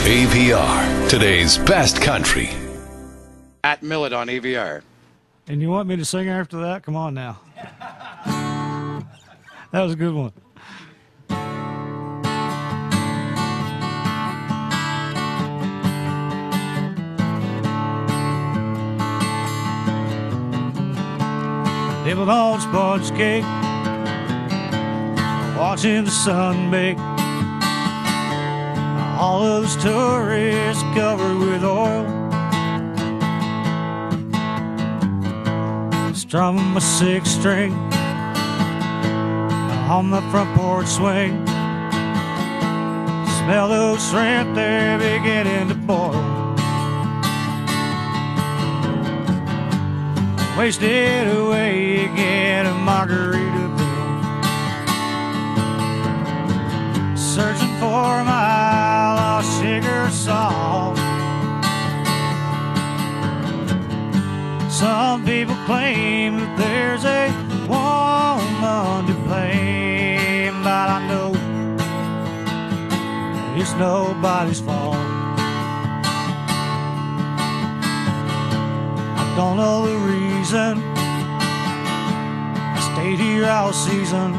AVR, today's best country. At Millet on AVR. And you want me to sing after that? Come on now. That was a good one. Nibbled on sponge cake, watching the sun bake. All those tourists covered with oil, strumming my six string on the front porch swing. Smell those shrimp, they're beginning to boil. Wasted away again in Margaritaville, searching for my lost sugar salt. Some people claim that there's a woman to blame, but I know it's nobody's fault. I don't know the reason I stayed here all season.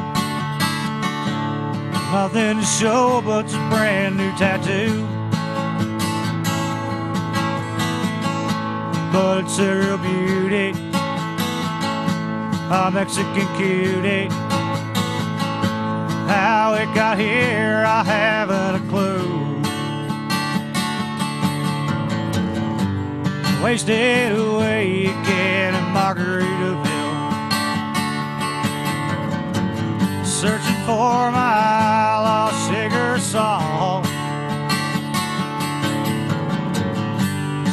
Nothing to show but a brand new tattoo, but it's a real beauty, a Mexican cutie. How it got here, I haven't a clue. Wasted away again in Margaritaville, searching for my lost sugar salt.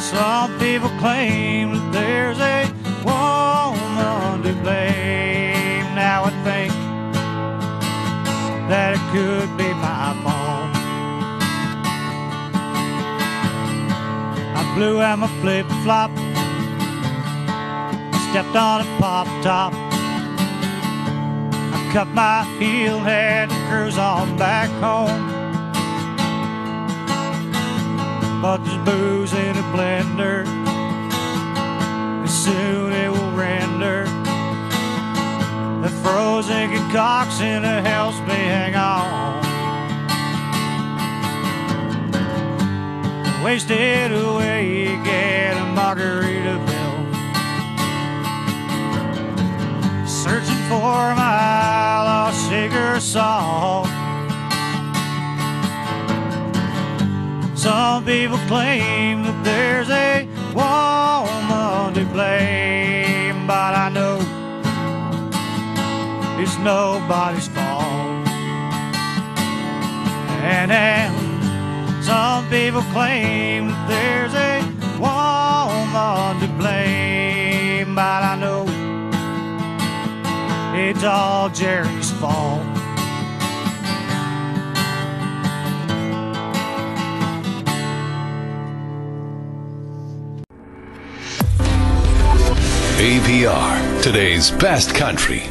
Some people claim that there's a woman to blame. Now I think that it could be my fault. I blew out my flip-flop, stepped on a pop-top. I cut my heel, had to cruise on back home. But there's booze in a blender, and soon it will render. The frozen concoction that helps me hang on. Wasted away again in Margaritaville, searching for my lost sugar salt. Some people claim that there's a woman to blame, but I know it's nobody's fault. And some people claim that there's a woman to blame, but I know it's all Jerry's fault. AVR, today's best country.